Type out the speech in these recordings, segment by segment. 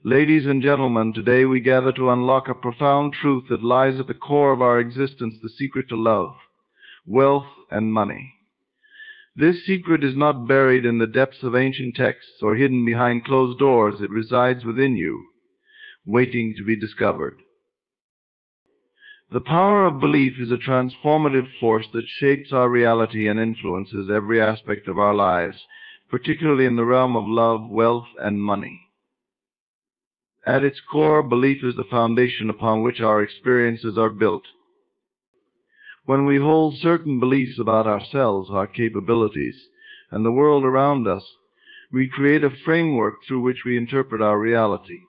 Ladies and gentlemen, today we gather to unlock a profound truth that lies at the core of our existence, the secret to love, wealth, and money. This secret is not buried in the depths of ancient texts or hidden behind closed doors. It resides within you, waiting to be discovered. The power of belief is a transformative force that shapes our reality and influences every aspect of our lives, particularly in the realm of love, wealth, and money. At its core, belief is the foundation upon which our experiences are built. When we hold certain beliefs about ourselves, our capabilities, and the world around us, we create a framework through which we interpret our reality.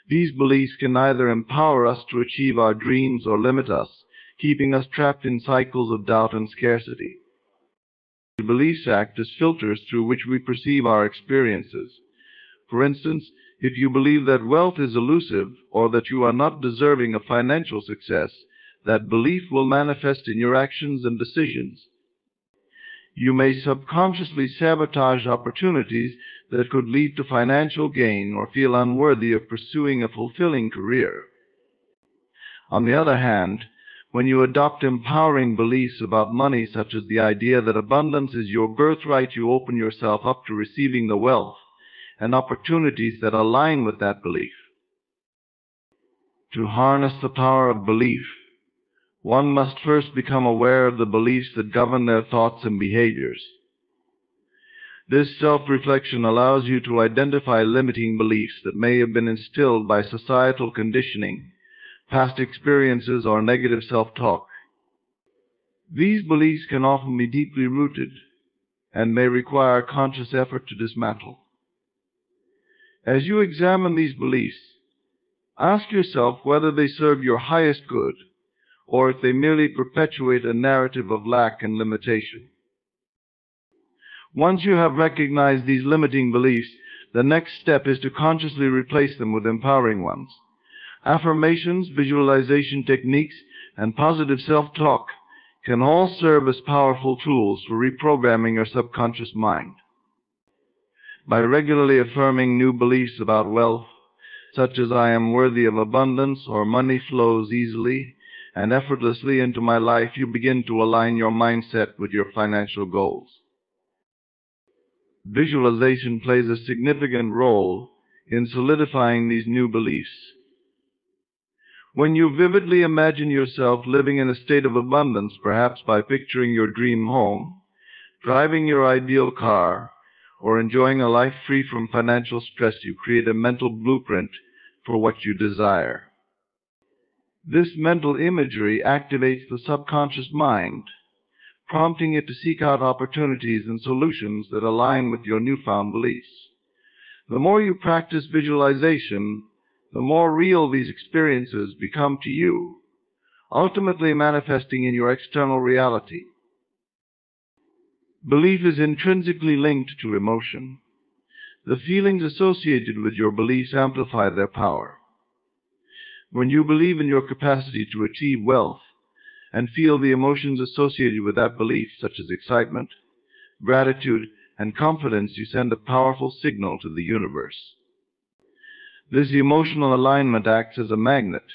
These beliefs can either empower us to achieve our dreams or limit us, keeping us trapped in cycles of doubt and scarcity. Beliefs act as filters through which we perceive our experiences. For instance, if you believe that wealth is elusive or that you are not deserving of financial success, that belief will manifest in your actions and decisions. You may subconsciously sabotage opportunities that could lead to financial gain or feel unworthy of pursuing a fulfilling career. On the other hand, when you adopt empowering beliefs about money, such as the idea that abundance is your birthright, you open yourself up to receiving the wealth and opportunities that align with that belief. To harness the power of belief, one must first become aware of the beliefs that govern their thoughts and behaviors. This self-reflection allows you to identify limiting beliefs that may have been instilled by societal conditioning, past experiences, or negative self-talk. These beliefs can often be deeply rooted and may require conscious effort to dismantle. As you examine these beliefs, ask yourself whether they serve your highest good or if they merely perpetuate a narrative of lack and limitation. Once you have recognized these limiting beliefs, the next step is to consciously replace them with empowering ones. Affirmations, visualization techniques, and positive self-talk can all serve as powerful tools for reprogramming your subconscious mind. By regularly affirming new beliefs about wealth, such as I am worthy of abundance or money flows easily and effortlessly into my life, you begin to align your mindset with your financial goals. Visualization plays a significant role in solidifying these new beliefs. When you vividly imagine yourself living in a state of abundance, perhaps by picturing your dream home, driving your ideal car, or enjoying a life free from financial stress, you create a mental blueprint for what you desire. This mental imagery activates the subconscious mind, prompting it to seek out opportunities and solutions that align with your newfound beliefs. The more you practice visualization, the more real these experiences become to you, ultimately manifesting in your external reality. Belief is intrinsically linked to emotion. The feelings associated with your beliefs amplify their power. When you believe in your capacity to achieve wealth and feel the emotions associated with that belief, such as excitement, gratitude, and confidence, you send a powerful signal to the universe. This emotional alignment acts as a magnet,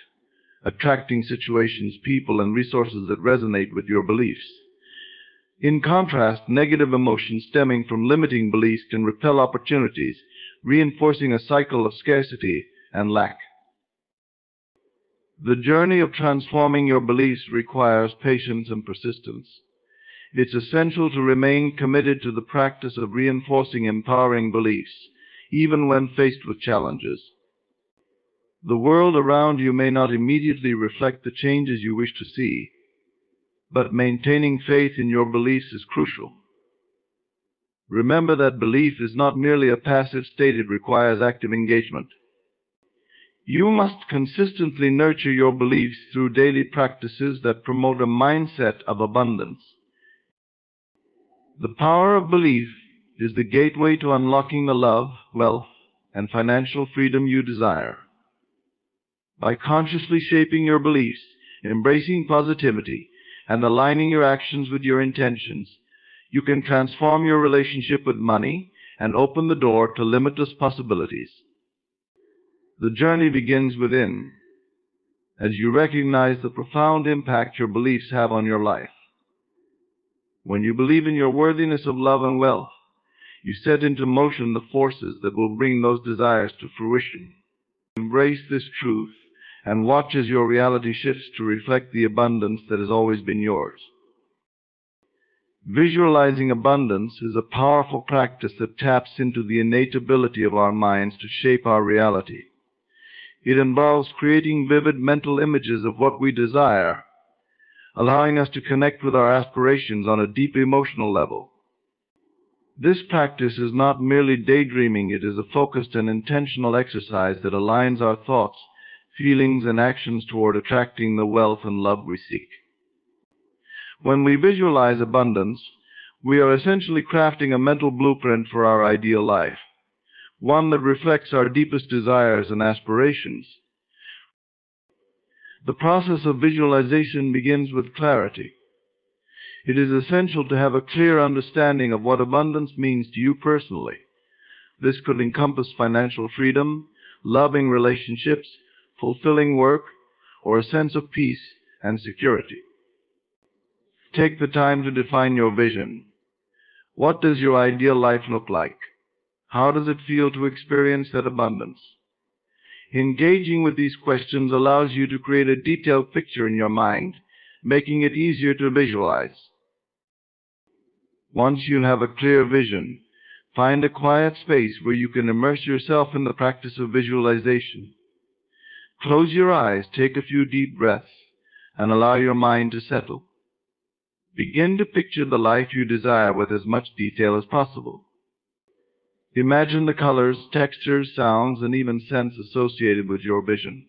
attracting situations, people, and resources that resonate with your beliefs. In contrast, negative emotions stemming from limiting beliefs can repel opportunities, reinforcing a cycle of scarcity and lack. The journey of transforming your beliefs requires patience and persistence. It's essential to remain committed to the practice of reinforcing empowering beliefs, even when faced with challenges. The world around you may not immediately reflect the changes you wish to see, but maintaining faith in your beliefs is crucial. Remember that belief is not merely a passive state, it requires active engagement. You must consistently nurture your beliefs through daily practices that promote a mindset of abundance. The power of belief is the gateway to unlocking the love, wealth, and financial freedom you desire. By consciously shaping your beliefs, embracing positivity, and aligning your actions with your intentions, you can transform your relationship with money and open the door to limitless possibilities. The journey begins within, as you recognize the profound impact your beliefs have on your life. When you believe in your worthiness of love and wealth, you set into motion the forces that will bring those desires to fruition. Embrace this truth and watch as your reality shifts to reflect the abundance that has always been yours. Visualizing abundance is a powerful practice that taps into the innate ability of our minds to shape our reality. It involves creating vivid mental images of what we desire, allowing us to connect with our aspirations on a deep emotional level. This practice is not merely daydreaming, it is a focused and intentional exercise that aligns our thoughts, feelings, and actions toward attracting the wealth and love we seek. When we visualize abundance, we are essentially crafting a mental blueprint for our ideal life, one that reflects our deepest desires and aspirations. The process of visualization begins with clarity. It is essential to have a clear understanding of what abundance means to you personally. This could encompass financial freedom, loving relationships, fulfilling work, or a sense of peace and security. Take the time to define your vision. What does your ideal life look like? How does it feel to experience that abundance? Engaging with these questions allows you to create a detailed picture in your mind, making it easier to visualize. Once you have a clear vision, find a quiet space where you can immerse yourself in the practice of visualization. Close your eyes, take a few deep breaths, and allow your mind to settle. Begin to picture the life you desire with as much detail as possible. Imagine the colors, textures, sounds, and even scents associated with your vision.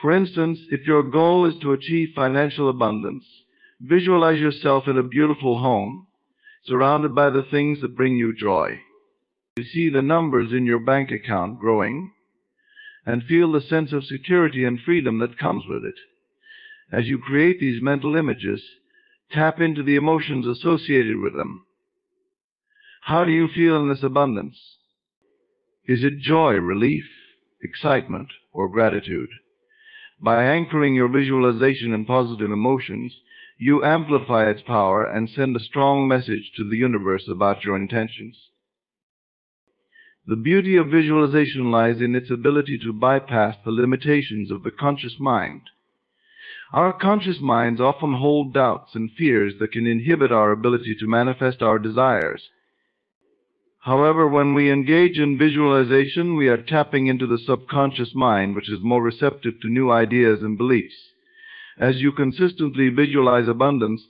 For instance, if your goal is to achieve financial abundance, visualize yourself in a beautiful home, surrounded by the things that bring you joy. You see the numbers in your bank account growing, and feel the sense of security and freedom that comes with it. As you create these mental images, tap into the emotions associated with them. How do you feel in this abundance? Is it joy, relief, excitement, or gratitude? By anchoring your visualization in positive emotions, you amplify its power and send a strong message to the universe about your intentions. The beauty of visualization lies in its ability to bypass the limitations of the conscious mind. Our conscious minds often hold doubts and fears that can inhibit our ability to manifest our desires. However, when we engage in visualization, we are tapping into the subconscious mind, which is more receptive to new ideas and beliefs. As you consistently visualize abundance,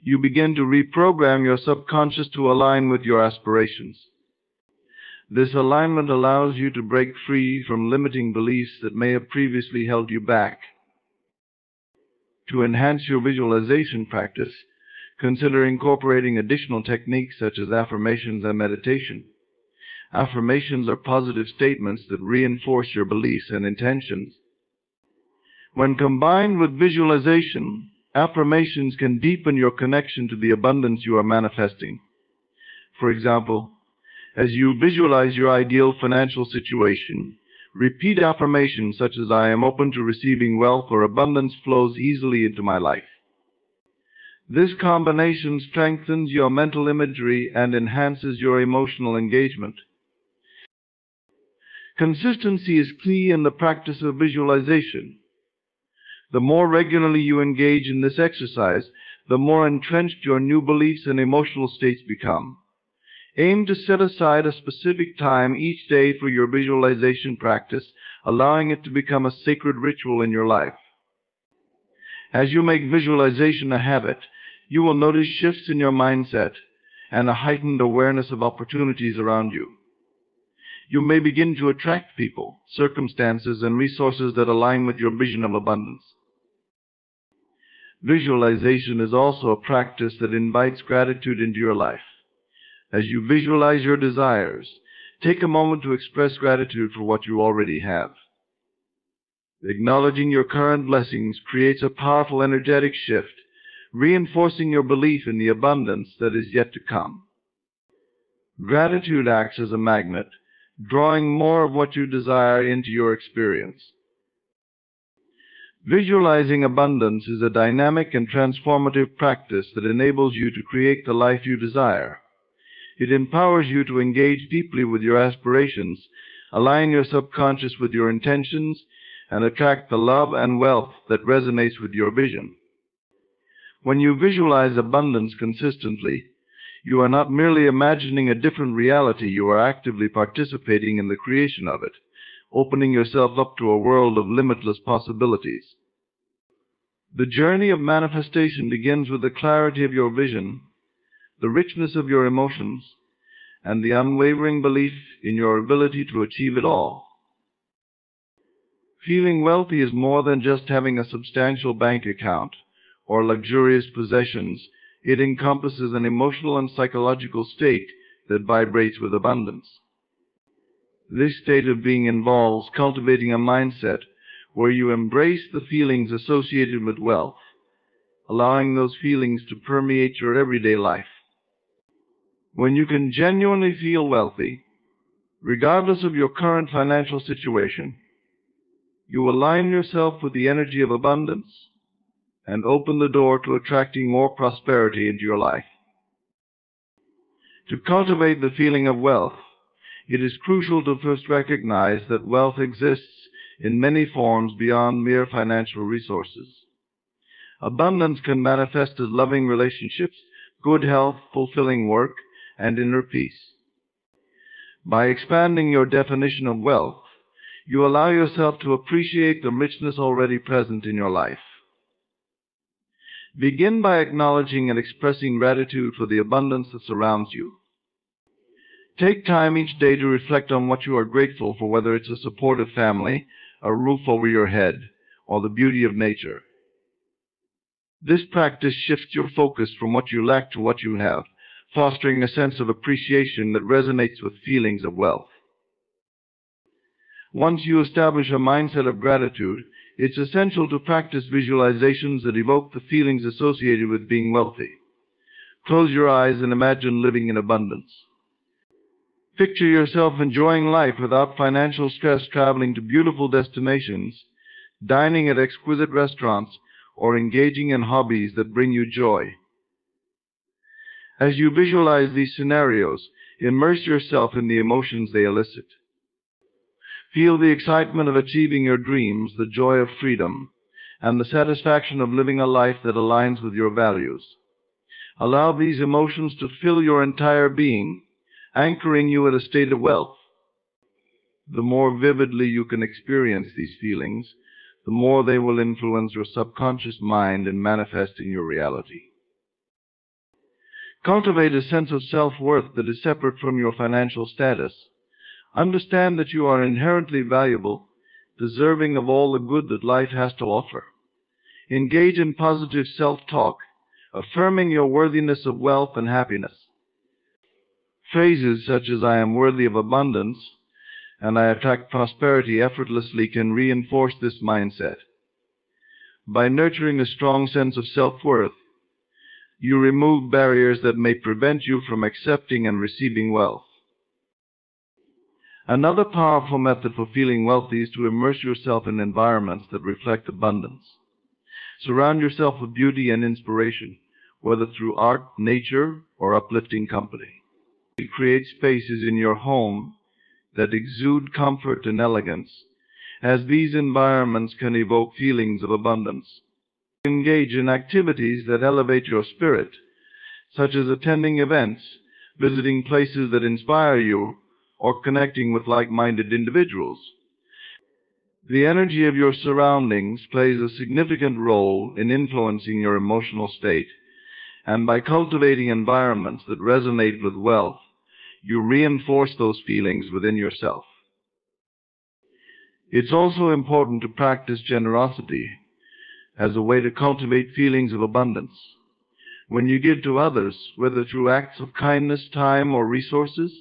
you begin to reprogram your subconscious to align with your aspirations. This alignment allows you to break free from limiting beliefs that may have previously held you back. To enhance your visualization practice, consider incorporating additional techniques such as affirmations and meditation. Affirmations are positive statements that reinforce your beliefs and intentions. When combined with visualization, affirmations can deepen your connection to the abundance you are manifesting. For example, as you visualize your ideal financial situation, repeat affirmations such as "I am open to receiving wealth" or "abundance flows easily into my life." This combination strengthens your mental imagery and enhances your emotional engagement. Consistency is key in the practice of visualization. The more regularly you engage in this exercise, the more entrenched your new beliefs and emotional states become. Aim to set aside a specific time each day for your visualization practice, allowing it to become a sacred ritual in your life. As you make visualization a habit, you will notice shifts in your mindset and a heightened awareness of opportunities around you. You may begin to attract people, circumstances, and resources that align with your vision of abundance. Visualization is also a practice that invites gratitude into your life. As you visualize your desires, take a moment to express gratitude for what you already have. Acknowledging your current blessings creates a powerful energetic shift, reinforcing your belief in the abundance that is yet to come. Gratitude acts as a magnet, drawing more of what you desire into your experience. Visualizing abundance is a dynamic and transformative practice that enables you to create the life you desire. It empowers you to engage deeply with your aspirations, align your subconscious with your intentions, and attract the love and wealth that resonates with your vision. When you visualize abundance consistently, you are not merely imagining a different reality, you are actively participating in the creation of it, opening yourself up to a world of limitless possibilities. The journey of manifestation begins with the clarity of your vision, the richness of your emotions, and the unwavering belief in your ability to achieve it all. Feeling wealthy is more than just having a substantial bank account or luxurious possessions. It encompasses an emotional and psychological state that vibrates with abundance. This state of being involves cultivating a mindset where you embrace the feelings associated with wealth, allowing those feelings to permeate your everyday life. When you can genuinely feel wealthy, regardless of your current financial situation, you align yourself with the energy of abundance and open the door to attracting more prosperity into your life. To cultivate the feeling of wealth, it is crucial to first recognize that wealth exists in many forms beyond mere financial resources. Abundance can manifest as loving relationships, good health, fulfilling work, and inner peace. By expanding your definition of wealth, you allow yourself to appreciate the richness already present in your life. Begin by acknowledging and expressing gratitude for the abundance that surrounds you. Take time each day to reflect on what you are grateful for, whether it's a supportive family, a roof over your head, or the beauty of nature. This practice shifts your focus from what you lack to what you have, fostering a sense of appreciation that resonates with feelings of wealth. Once you establish a mindset of gratitude, it's essential to practice visualizations that evoke the feelings associated with being wealthy. Close your eyes and imagine living in abundance. Picture yourself enjoying life without financial stress, traveling to beautiful destinations, dining at exquisite restaurants, or engaging in hobbies that bring you joy. As you visualize these scenarios, immerse yourself in the emotions they elicit. Feel the excitement of achieving your dreams, the joy of freedom, and the satisfaction of living a life that aligns with your values. Allow these emotions to fill your entire being, anchoring you in a state of wealth. The more vividly you can experience these feelings, the more they will influence your subconscious mind and manifest in your reality. Cultivate a sense of self-worth that is separate from your financial status. Understand that you are inherently valuable, deserving of all the good that life has to offer. Engage in positive self-talk, affirming your worthiness of wealth and happiness. Phrases such as "I am worthy of abundance" and "I attract prosperity effortlessly" can reinforce this mindset. By nurturing a strong sense of self-worth, you remove barriers that may prevent you from accepting and receiving wealth. Another powerful method for feeling wealthy is to immerse yourself in environments that reflect abundance. Surround yourself with beauty and inspiration, whether through art, nature, or uplifting company. Create spaces in your home that exude comfort and elegance, as these environments can evoke feelings of abundance. Engage in activities that elevate your spirit, such as attending events, visiting places that inspire you, or connecting with like-minded individuals. The energy of your surroundings plays a significant role in influencing your emotional state, and by cultivating environments that resonate with wealth, you reinforce those feelings within yourself. It's also important to practice generosity as a way to cultivate feelings of abundance. When you give to others, whether through acts of kindness, time, or resources,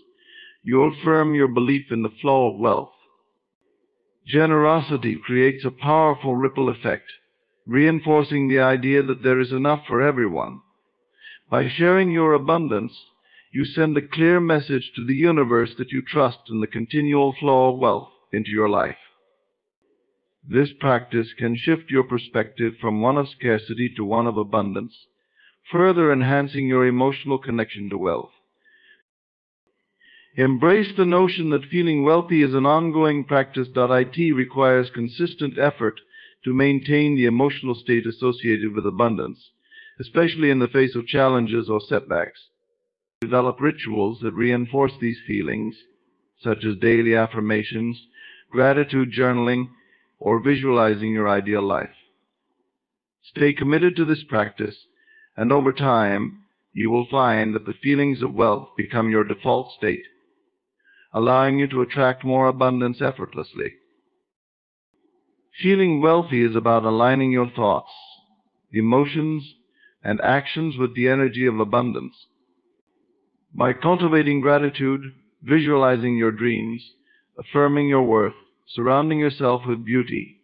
you affirm your belief in the flow of wealth. Generosity creates a powerful ripple effect, reinforcing the idea that there is enough for everyone. By sharing your abundance, You send a clear message to the universe that you trust in the continual flow of wealth into your life. This practice can shift your perspective from one of scarcity to one of abundance, further enhancing your emotional connection to wealth. Embrace the notion that feeling wealthy is an ongoing practice. It requires consistent effort to maintain the emotional state associated with abundance, especially in the face of challenges or setbacks. Develop rituals that reinforce these feelings, such as daily affirmations, gratitude journaling, or visualizing your ideal life. Stay committed to this practice, and over time, you will find that the feelings of wealth become your default state, allowing you to attract more abundance effortlessly. Feeling wealthy is about aligning your thoughts, emotions, and actions with the energy of abundance. By cultivating gratitude, visualizing your dreams, affirming your worth, surrounding yourself with beauty,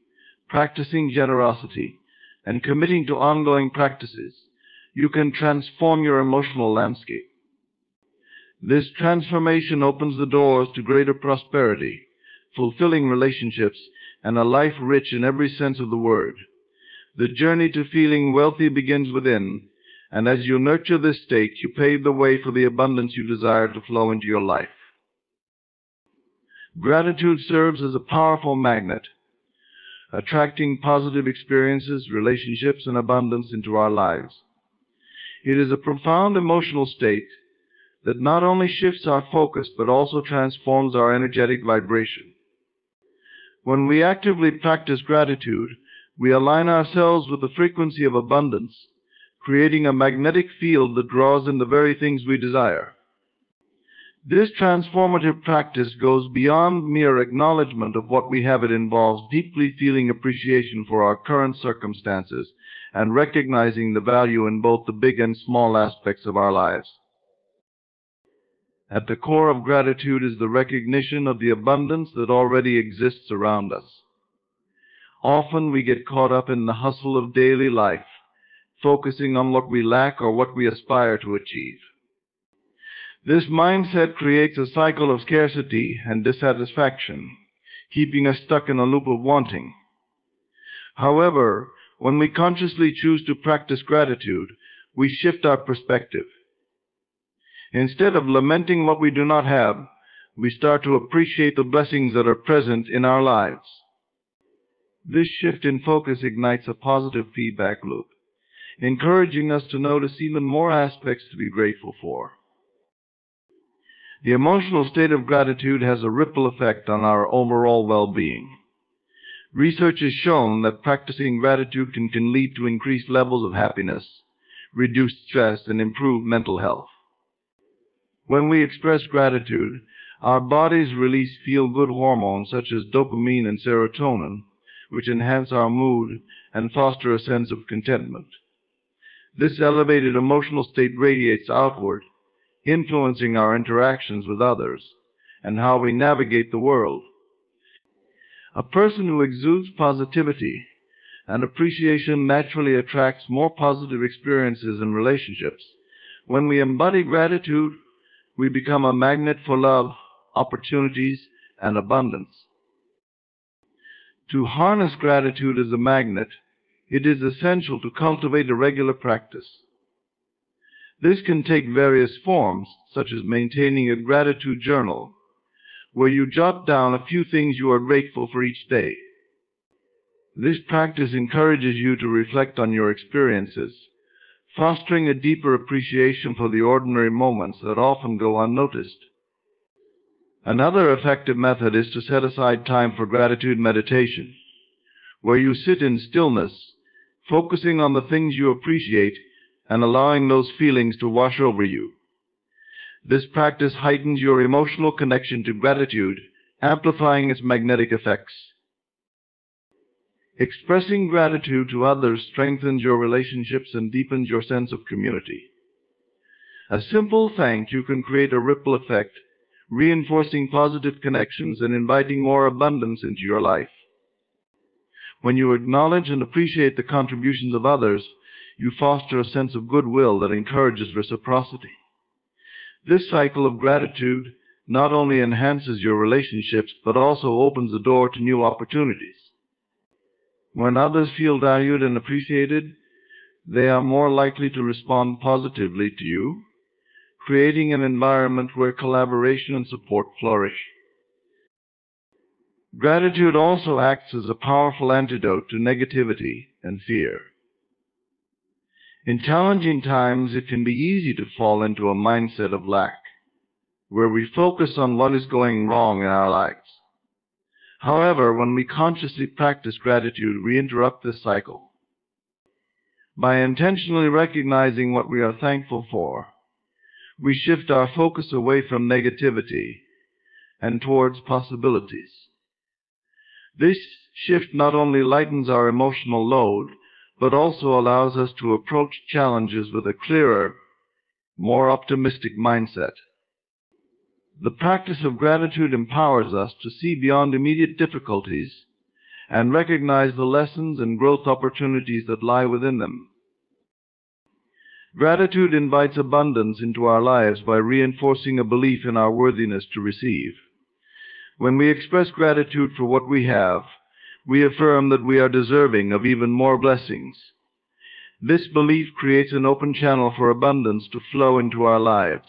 practicing generosity, and committing to ongoing practices, you can transform your emotional landscape. This transformation opens the doors to greater prosperity, fulfilling relationships, and a life rich in every sense of the word. The journey to feeling wealthy begins within, and as you nurture this state, you pave the way for the abundance you desire to flow into your life. Gratitude serves as a powerful magnet, attracting positive experiences, relationships, and abundance into our lives. It is a profound emotional state that not only shifts our focus but also transforms our energetic vibration. When we actively practice gratitude, we align ourselves with the frequency of abundance, creating a magnetic field that draws in the very things we desire. This transformative practice goes beyond mere acknowledgement of what we have. It involves deeply feeling appreciation for our current circumstances and recognizing the value in both the big and small aspects of our lives. At the core of gratitude is the recognition of the abundance that already exists around us. Often we get caught up in the hustle of daily life, focusing on what we lack or what we aspire to achieve. This mindset creates a cycle of scarcity and dissatisfaction, keeping us stuck in a loop of wanting. However, when we consciously choose to practice gratitude, we shift our perspective. Instead of lamenting what we do not have, we start to appreciate the blessings that are present in our lives. This shift in focus ignites a positive feedback loop, encouraging us to notice even more aspects to be grateful for. The emotional state of gratitude has a ripple effect on our overall well-being. Research has shown that practicing gratitude can lead to increased levels of happiness, reduced stress, and improved mental health. When we express gratitude, our bodies release feel-good hormones such as dopamine and serotonin, which enhance our mood and foster a sense of contentment. This elevated emotional state radiates outward, influencing our interactions with others and how we navigate the world. A person who exudes positivity and appreciation naturally attracts more positive experiences and relationships. When we embody gratitude, we become a magnet for love, opportunities, and abundance. To harness gratitude as a magnet, it is essential to cultivate a regular practice. This can take various forms, such as maintaining a gratitude journal, where you jot down a few things you are grateful for each day. This practice encourages you to reflect on your experiences, fostering a deeper appreciation for the ordinary moments that often go unnoticed. Another effective method is to set aside time for gratitude meditation, where you sit in stillness, focusing on the things you appreciate and allowing those feelings to wash over you. This practice heightens your emotional connection to gratitude, amplifying its magnetic effects. Expressing gratitude to others strengthens your relationships and deepens your sense of community. A simple thank you can create a ripple effect, reinforcing positive connections and inviting more abundance into your life. When you acknowledge and appreciate the contributions of others, you foster a sense of goodwill that encourages reciprocity. This cycle of gratitude not only enhances your relationships, but also opens the door to new opportunities. When others feel valued and appreciated, they are more likely to respond positively to you, creating an environment where collaboration and support flourish. Gratitude also acts as a powerful antidote to negativity and fear. In challenging times, it can be easy to fall into a mindset of lack, where we focus on what is going wrong in our lives. However, when we consciously practice gratitude, we interrupt this cycle. By intentionally recognizing what we are thankful for, we shift our focus away from negativity and towards possibilities. This shift not only lightens our emotional load, but also allows us to approach challenges with a clearer, more optimistic mindset. The practice of gratitude empowers us to see beyond immediate difficulties and recognize the lessons and growth opportunities that lie within them. Gratitude invites abundance into our lives by reinforcing a belief in our worthiness to receive. When we express gratitude for what we have, we affirm that we are deserving of even more blessings. This belief creates an open channel for abundance to flow into our lives.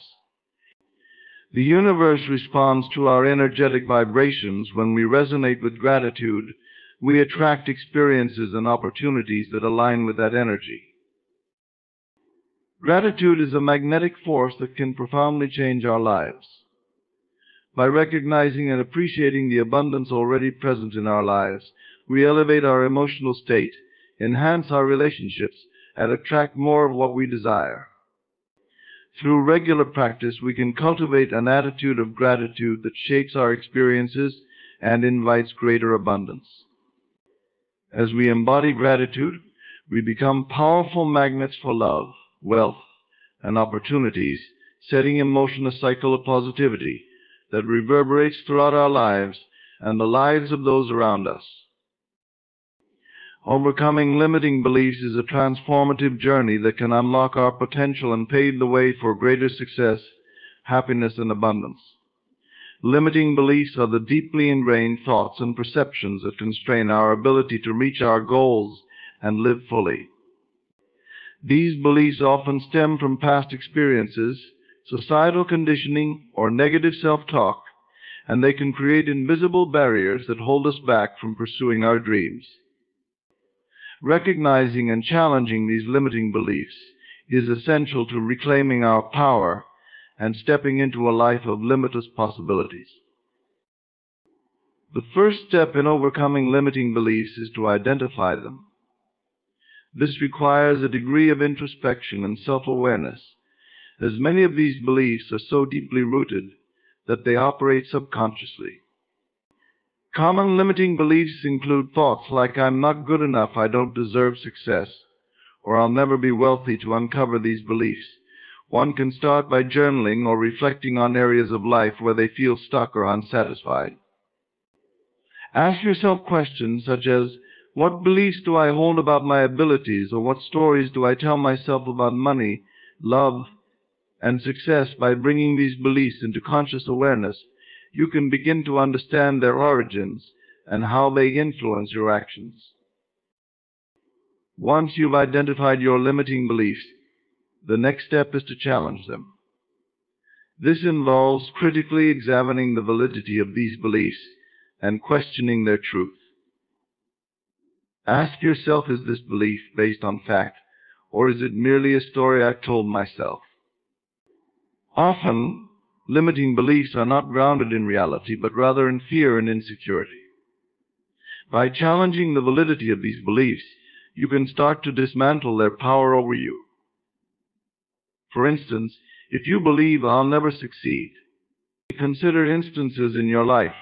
The universe responds to our energetic vibrations. When we resonate with gratitude, we attract experiences and opportunities that align with that energy. Gratitude is a magnetic force that can profoundly change our lives. By recognizing and appreciating the abundance already present in our lives, we elevate our emotional state, enhance our relationships, and attract more of what we desire. Through regular practice, we can cultivate an attitude of gratitude that shapes our experiences and invites greater abundance. As we embody gratitude, we become powerful magnets for love, wealth, and opportunities, setting in motion a cycle of positivity that reverberates throughout our lives and the lives of those around us. Overcoming limiting beliefs is a transformative journey that can unlock our potential and pave the way for greater success, happiness, and abundance. Limiting beliefs are the deeply ingrained thoughts and perceptions that constrain our ability to reach our goals and live fully. These beliefs often stem from past experiences, societal conditioning, or negative self-talk, and they can create invisible barriers that hold us back from pursuing our dreams. Recognizing and challenging these limiting beliefs is essential to reclaiming our power and stepping into a life of limitless possibilities. The first step in overcoming limiting beliefs is to identify them. This requires a degree of introspection and self-awareness, as many of these beliefs are so deeply rooted that they operate subconsciously. Common limiting beliefs include thoughts like, "I'm not good enough, I don't deserve success," or "I'll never be wealthy." To uncover these beliefs, one can start by journaling or reflecting on areas of life where they feel stuck or unsatisfied. Ask yourself questions such as, what beliefs do I hold about my abilities, or what stories do I tell myself about money, love, and success? By bringing these beliefs into conscious awareness, you can begin to understand their origins and how they influence your actions. Once you've identified your limiting beliefs, the next step is to challenge them. This involves critically examining the validity of these beliefs and questioning their truth. Ask yourself, is this belief based on fact, or is it merely a story I've told myself? Often, limiting beliefs are not grounded in reality, but rather in fear and insecurity. By challenging the validity of these beliefs, you can start to dismantle their power over you. For instance, if you believe, "I'll never succeed," consider instances in your life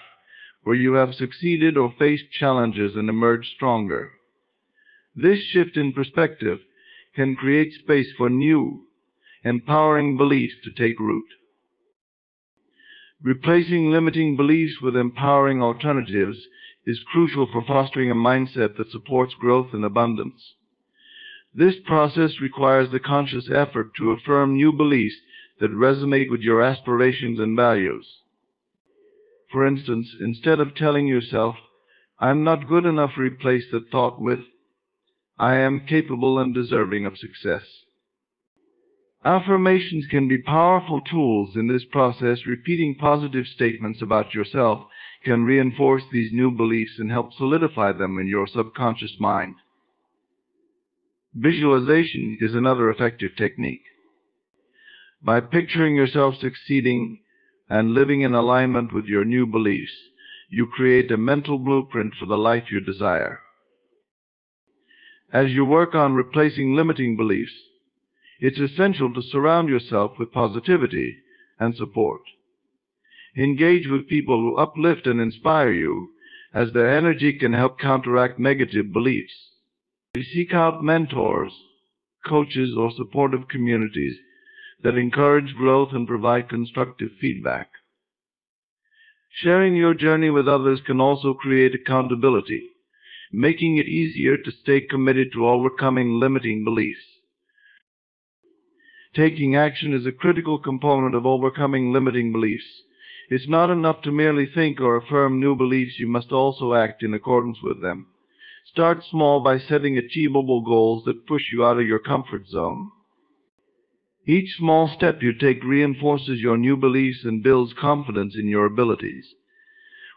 where you have succeeded or faced challenges and emerged stronger. This shift in perspective can create space for new, empowering beliefs to take root. Replacing limiting beliefs with empowering alternatives is crucial for fostering a mindset that supports growth and abundance. This process requires the conscious effort to affirm new beliefs that resonate with your aspirations and values. For instance, instead of telling yourself, "I'm not good enough," replace that thought with, "I am capable and deserving of success." Affirmations can be powerful tools in this process. Repeating positive statements about yourself can reinforce these new beliefs and help solidify them in your subconscious mind. Visualization is another effective technique. By picturing yourself succeeding and living in alignment with your new beliefs, you create a mental blueprint for the life you desire. As you work on replacing limiting beliefs, it's essential to surround yourself with positivity and support. Engage with people who uplift and inspire you, as their energy can help counteract negative beliefs. Seek out mentors, coaches, or supportive communities that encourage growth and provide constructive feedback. Sharing your journey with others can also create accountability, making it easier to stay committed to overcoming limiting beliefs. Taking action is a critical component of overcoming limiting beliefs. It's not enough to merely think or affirm new beliefs. You must also act in accordance with them. Start small by setting achievable goals that push you out of your comfort zone. Each small step you take reinforces your new beliefs and builds confidence in your abilities.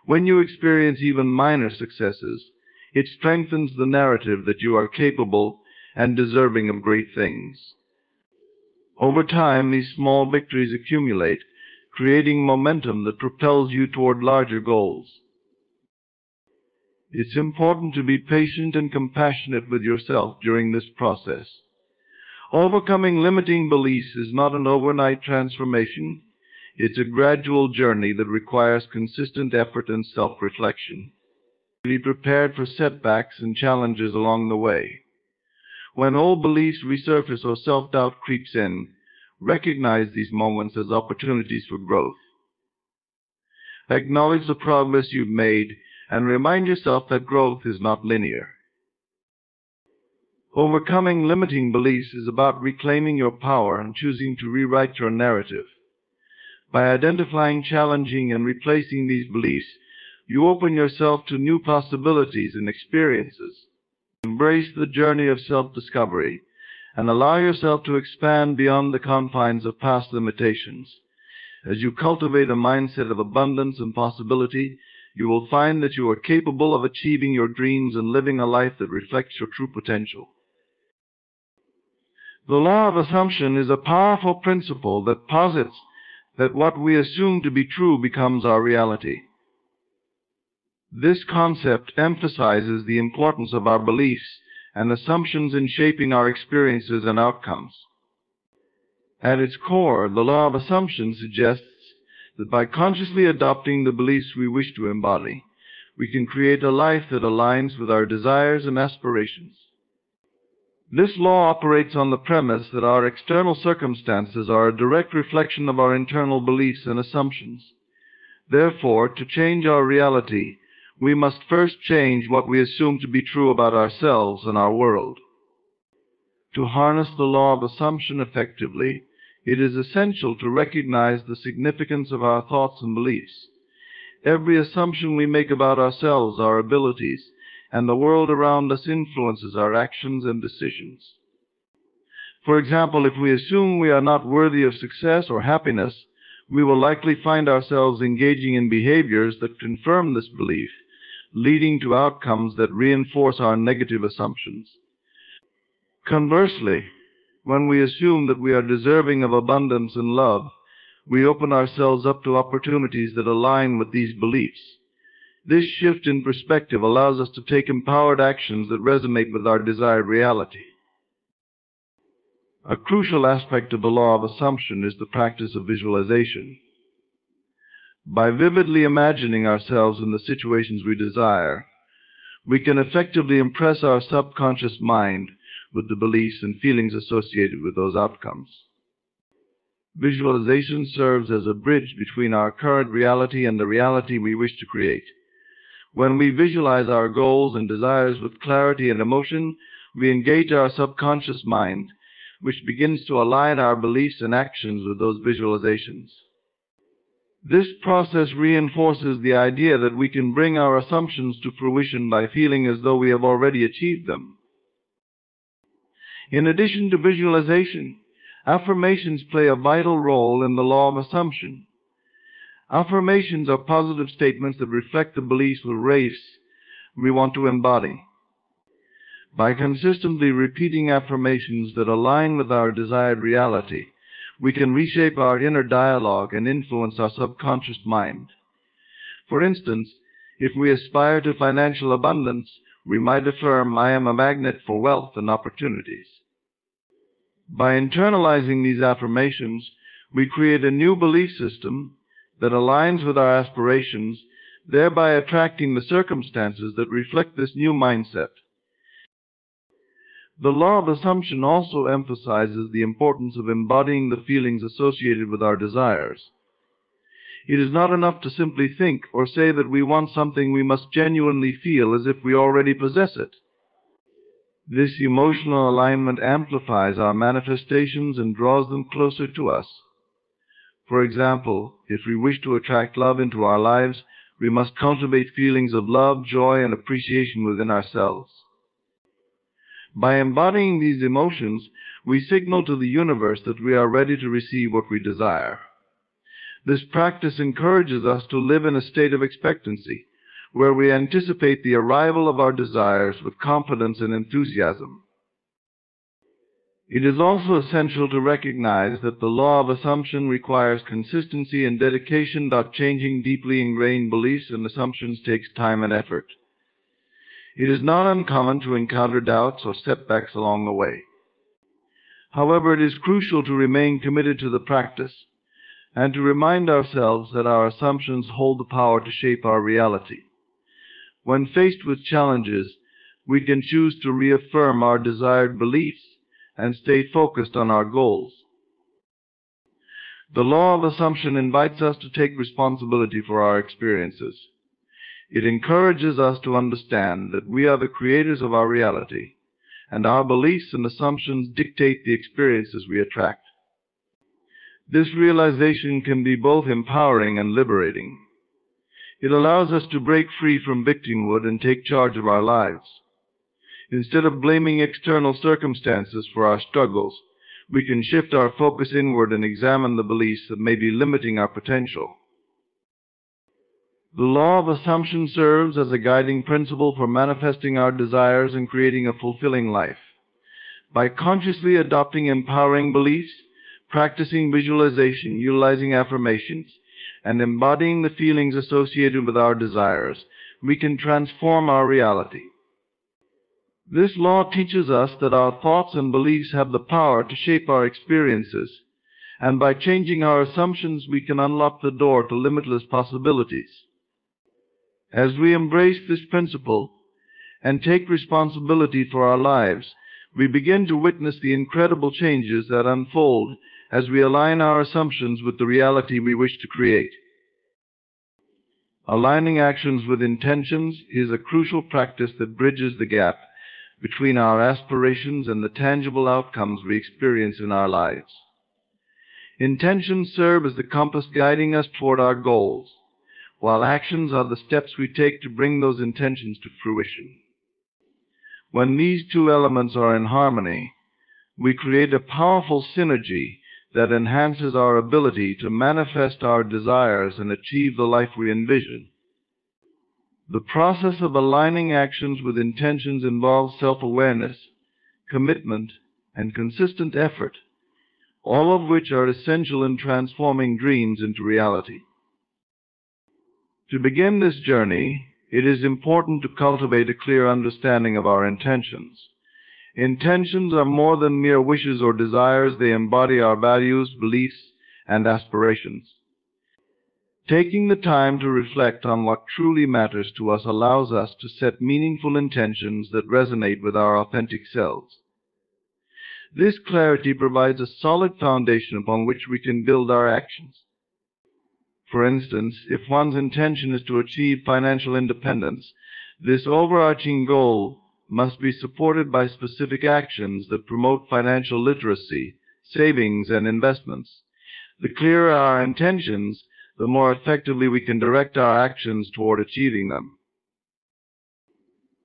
When you experience even minor successes, it strengthens the narrative that you are capable and deserving of great things. Over time, these small victories accumulate, creating momentum that propels you toward larger goals. It's important to be patient and compassionate with yourself during this process. Overcoming limiting beliefs is not an overnight transformation. It's a gradual journey that requires consistent effort and self-reflection. Be prepared for setbacks and challenges along the way. When old beliefs resurface or self-doubt creeps in, recognize these moments as opportunities for growth. Acknowledge the progress you've made and remind yourself that growth is not linear. Overcoming limiting beliefs is about reclaiming your power and choosing to rewrite your narrative. By identifying, challenging, and replacing these beliefs, you open yourself to new possibilities and experiences. Embrace the journey of self-discovery and allow yourself to expand beyond the confines of past limitations. As you cultivate a mindset of abundance and possibility, you will find that you are capable of achieving your dreams and living a life that reflects your true potential. The law of assumption is a powerful principle that posits that what we assume to be true becomes our reality. This concept emphasizes the importance of our beliefs and assumptions in shaping our experiences and outcomes. At its core, the law of assumption suggests that by consciously adopting the beliefs we wish to embody, we can create a life that aligns with our desires and aspirations. This law operates on the premise that our external circumstances are a direct reflection of our internal beliefs and assumptions. Therefore, to change our reality, we must first change what we assume to be true about ourselves and our world. To harness the law of assumption effectively, it is essential to recognize the significance of our thoughts and beliefs. Every assumption we make about ourselves, our abilities, and the world around us influences our actions and decisions. For example, if we assume we are not worthy of success or happiness, we will likely find ourselves engaging in behaviors that confirm this belief, leading to outcomes that reinforce our negative assumptions. Conversely, when we assume that we are deserving of abundance and love, we open ourselves up to opportunities that align with these beliefs. This shift in perspective allows us to take empowered actions that resonate with our desired reality. A crucial aspect of the law of assumption is the practice of visualization. By vividly imagining ourselves in the situations we desire, we can effectively impress our subconscious mind with the beliefs and feelings associated with those outcomes. Visualization serves as a bridge between our current reality and the reality we wish to create. When we visualize our goals and desires with clarity and emotion, we engage our subconscious mind, which begins to align our beliefs and actions with those visualizations. This process reinforces the idea that we can bring our assumptions to fruition by feeling as though we have already achieved them. In addition to visualization, affirmations play a vital role in the law of assumption. Affirmations are positive statements that reflect the beliefs or race we want to embody. By consistently repeating affirmations that align with our desired reality, we can reshape our inner dialogue and influence our subconscious mind. For instance, if we aspire to financial abundance, we might affirm, "I am a magnet for wealth and opportunities." By internalizing these affirmations, we create a new belief system that aligns with our aspirations, thereby attracting the circumstances that reflect this new mindset. The law of assumption also emphasizes the importance of embodying the feelings associated with our desires. It is not enough to simply think or say that we want something. We must genuinely feel as if we already possess it. This emotional alignment amplifies our manifestations and draws them closer to us. For example, if we wish to attract love into our lives, we must cultivate feelings of love, joy, and appreciation within ourselves. By embodying these emotions, we signal to the universe that we are ready to receive what we desire. This practice encourages us to live in a state of expectancy, where we anticipate the arrival of our desires with confidence and enthusiasm. It is also essential to recognize that the law of assumption requires consistency and dedication. Changing deeply ingrained beliefs and assumptions takes time and effort. It is not uncommon to encounter doubts or setbacks along the way. However, it is crucial to remain committed to the practice and to remind ourselves that our assumptions hold the power to shape our reality. When faced with challenges, we can choose to reaffirm our desired beliefs and stay focused on our goals. The law of assumption invites us to take responsibility for our experiences. It encourages us to understand that we are the creators of our reality, and our beliefs and assumptions dictate the experiences we attract. This realization can be both empowering and liberating. It allows us to break free from victimhood and take charge of our lives. Instead of blaming external circumstances for our struggles, we can shift our focus inward and examine the beliefs that may be limiting our potential. The law of assumption serves as a guiding principle for manifesting our desires and creating a fulfilling life. By consciously adopting empowering beliefs, practicing visualization, utilizing affirmations, and embodying the feelings associated with our desires, we can transform our reality. This law teaches us that our thoughts and beliefs have the power to shape our experiences, and by changing our assumptions, we can unlock the door to limitless possibilities. As we embrace this principle and take responsibility for our lives, we begin to witness the incredible changes that unfold as we align our assumptions with the reality we wish to create. Aligning actions with intentions is a crucial practice that bridges the gap between our aspirations and the tangible outcomes we experience in our lives. Intentions serve as the compass guiding us toward our goals, while actions are the steps we take to bring those intentions to fruition. When these two elements are in harmony, we create a powerful synergy that enhances our ability to manifest our desires and achieve the life we envision. The process of aligning actions with intentions involves self-awareness, commitment, and consistent effort, all of which are essential in transforming dreams into reality. To begin this journey, it is important to cultivate a clear understanding of our intentions. Intentions are more than mere wishes or desires. They embody our values, beliefs, and aspirations. Taking the time to reflect on what truly matters to us allows us to set meaningful intentions that resonate with our authentic selves. This clarity provides a solid foundation upon which we can build our actions. For instance, if one's intention is to achieve financial independence, this overarching goal must be supported by specific actions that promote financial literacy, savings, and investments. The clearer our intentions, the more effectively we can direct our actions toward achieving them.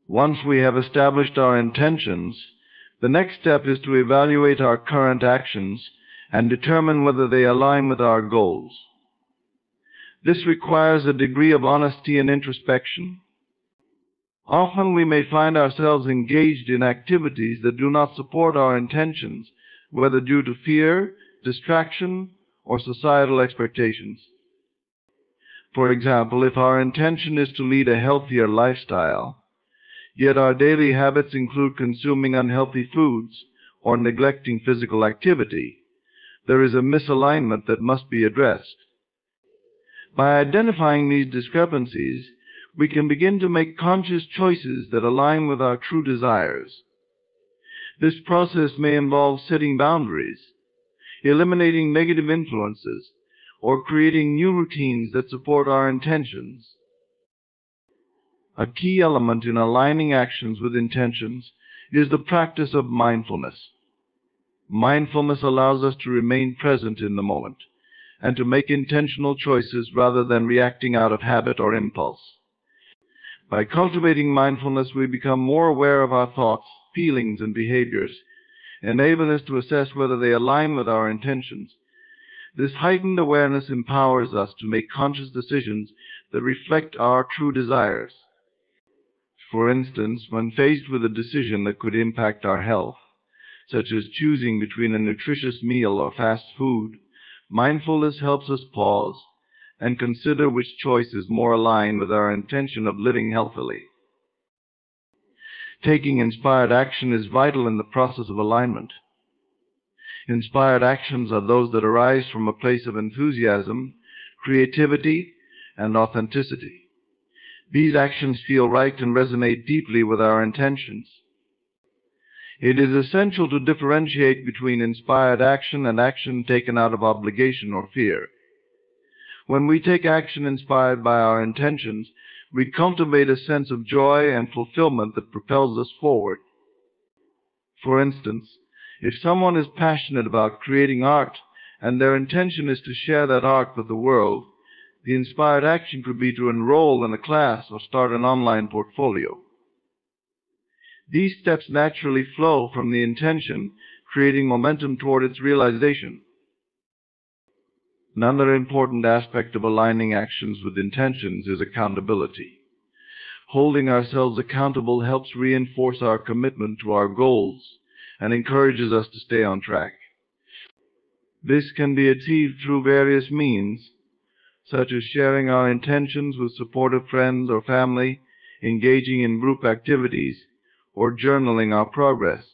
Once we have established our intentions, the next step is to evaluate our current actions and determine whether they align with our goals. This requires a degree of honesty and introspection. Often we may find ourselves engaged in activities that do not support our intentions, whether due to fear, distraction, or societal expectations. For example, if our intention is to lead a healthier lifestyle, yet our daily habits include consuming unhealthy foods or neglecting physical activity, there is a misalignment that must be addressed. By identifying these discrepancies, we can begin to make conscious choices that align with our true desires. This process may involve setting boundaries, eliminating negative influences, or creating new routines that support our intentions. A key element in aligning actions with intentions is the practice of mindfulness. Mindfulness allows us to remain present in the moment and to make intentional choices rather than reacting out of habit or impulse. By cultivating mindfulness, we become more aware of our thoughts, feelings, and behaviors, enabling us to assess whether they align with our intentions. This heightened awareness empowers us to make conscious decisions that reflect our true desires. For instance, when faced with a decision that could impact our health, such as choosing between a nutritious meal or fast food, mindfulness helps us pause and consider which choice is more aligned with our intention of living healthily. Taking inspired action is vital in the process of alignment. Inspired actions are those that arise from a place of enthusiasm, creativity, and authenticity. These actions feel right and resonate deeply with our intentions. It is essential to differentiate between inspired action and action taken out of obligation or fear. When we take action inspired by our intentions, we cultivate a sense of joy and fulfillment that propels us forward. For instance, if someone is passionate about creating art and their intention is to share that art with the world, the inspired action could be to enroll in a class or start an online portfolio. These steps naturally flow from the intention, creating momentum toward its realization. Another important aspect of aligning actions with intentions is accountability. Holding ourselves accountable helps reinforce our commitment to our goals and encourages us to stay on track. This can be achieved through various means, such as sharing our intentions with supportive friends or family, engaging in group activities, or journaling our progress.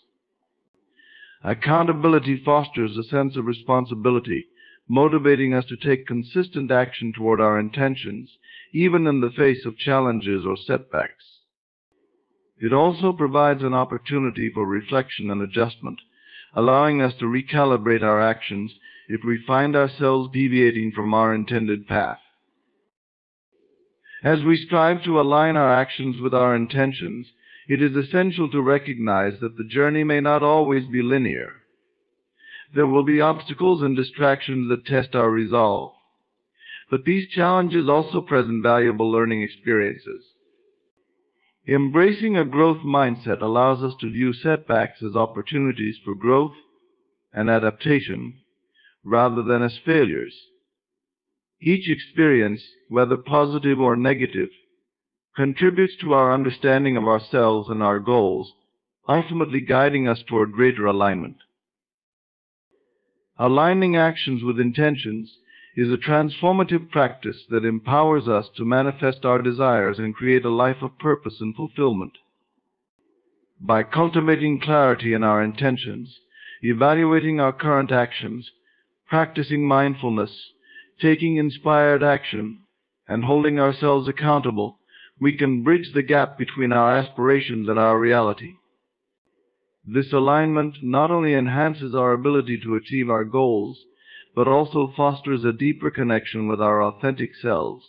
Accountability fosters a sense of responsibility, motivating us to take consistent action toward our intentions, even in the face of challenges or setbacks. It also provides an opportunity for reflection and adjustment, allowing us to recalibrate our actions if we find ourselves deviating from our intended path. As we strive to align our actions with our intentions, it is essential to recognize that the journey may not always be linear. There will be obstacles and distractions that test our resolve. But these challenges also present valuable learning experiences. Embracing a growth mindset allows us to view setbacks as opportunities for growth and adaptation rather than as failures. Each experience, whether positive or negative, contributes to our understanding of ourselves and our goals, ultimately guiding us toward greater alignment. Aligning actions with intentions is a transformative practice that empowers us to manifest our desires and create a life of purpose and fulfillment. By cultivating clarity in our intentions, evaluating our current actions, practicing mindfulness, taking inspired action, and holding ourselves accountable, we can bridge the gap between our aspirations and our reality. This alignment not only enhances our ability to achieve our goals, but also fosters a deeper connection with our authentic selves,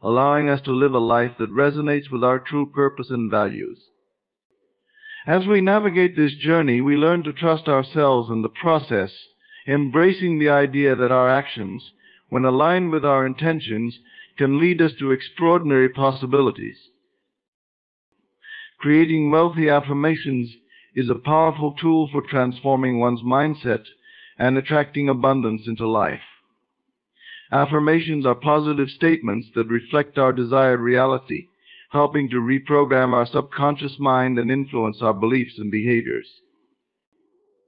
allowing us to live a life that resonates with our true purpose and values. As we navigate this journey, we learn to trust ourselves in the process, embracing the idea that our actions, when aligned with our intentions, can lead us to extraordinary possibilities. Creating wealthy affirmations is a powerful tool for transforming one's mindset and attracting abundance into life. Affirmations are positive statements that reflect our desired reality, helping to reprogram our subconscious mind and influence our beliefs and behaviors.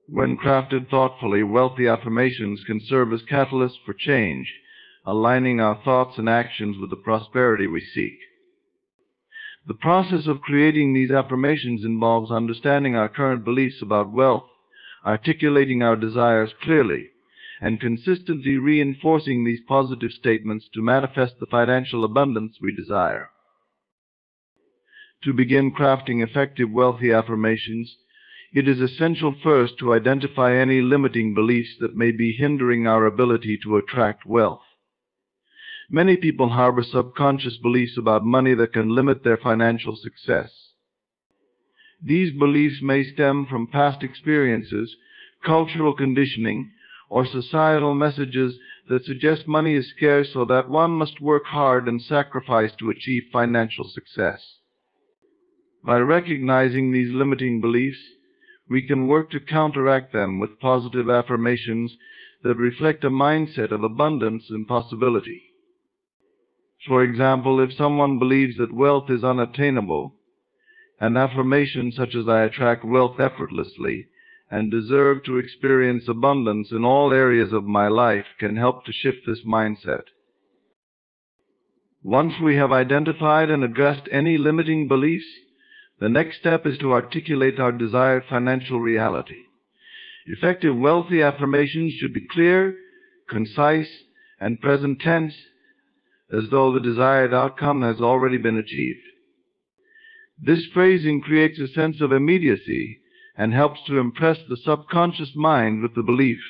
When crafted thoughtfully, wealthy affirmations can serve as catalysts for change, aligning our thoughts and actions with the prosperity we seek. The process of creating these affirmations involves understanding our current beliefs about wealth, articulating our desires clearly, and consistently reinforcing these positive statements to manifest the financial abundance we desire. To begin crafting effective wealthy affirmations, it is essential first to identify any limiting beliefs that may be hindering our ability to attract wealth. Many people harbor subconscious beliefs about money that can limit their financial success. These beliefs may stem from past experiences, cultural conditioning, or societal messages that suggest money is scarce so that one must work hard and sacrifice to achieve financial success. By recognizing these limiting beliefs, we can work to counteract them with positive affirmations that reflect a mindset of abundance and possibility. For example, if someone believes that wealth is unattainable, an affirmation such as "I attract wealth effortlessly and deserve to experience abundance in all areas of my life" can help to shift this mindset. Once we have identified and addressed any limiting beliefs, the next step is to articulate our desired financial reality. Effective wealthy affirmations should be clear, concise, and present tense, as though the desired outcome has already been achieved. This phrasing creates a sense of immediacy and helps to impress the subconscious mind with the belief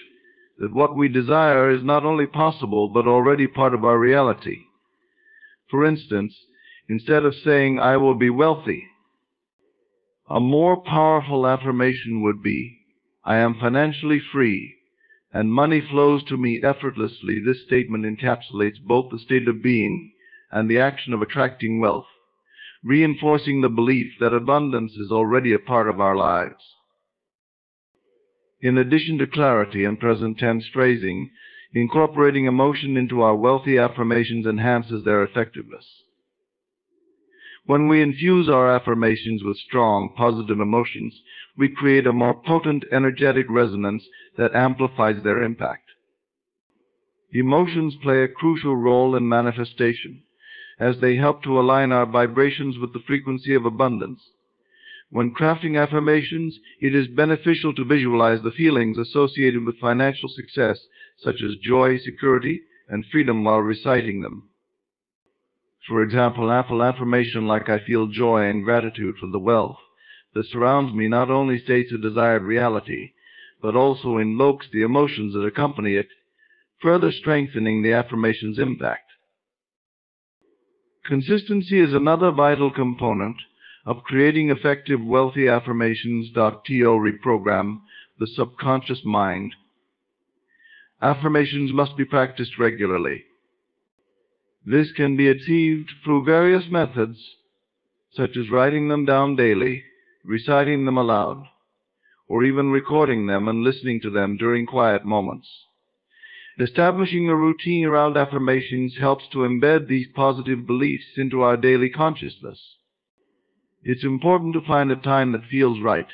that what we desire is not only possible but already part of our reality. For instance, instead of saying "I will be wealthy," a more powerful affirmation would be, "I am financially free and money flows to me effortlessly." This statement encapsulates both the state of being and the action of attracting wealth, reinforcing the belief that abundance is already a part of our lives. In addition to clarity and present tense phrasing, incorporating emotion into our wealthy affirmations enhances their effectiveness. When we infuse our affirmations with strong, positive emotions, we create a more potent, energetic resonance that amplifies their impact. Emotions play a crucial role in manifestation, as they help to align our vibrations with the frequency of abundance. When crafting affirmations, it is beneficial to visualize the feelings associated with financial success, such as joy, security, and freedom while reciting them. For example, an affirmation like "I feel joy and gratitude for the wealth that surrounds me" not only states a desired reality, but also invokes the emotions that accompany it, further strengthening the affirmation's impact. Consistency is another vital component of creating effective wealthy affirmations. To reprogram the subconscious mind, affirmations must be practiced regularly. This can be achieved through various methods, such as writing them down daily, reciting them aloud, or even recording them and listening to them during quiet moments. Establishing a routine around affirmations helps to embed these positive beliefs into our daily consciousness. It's important to find a time that feels right,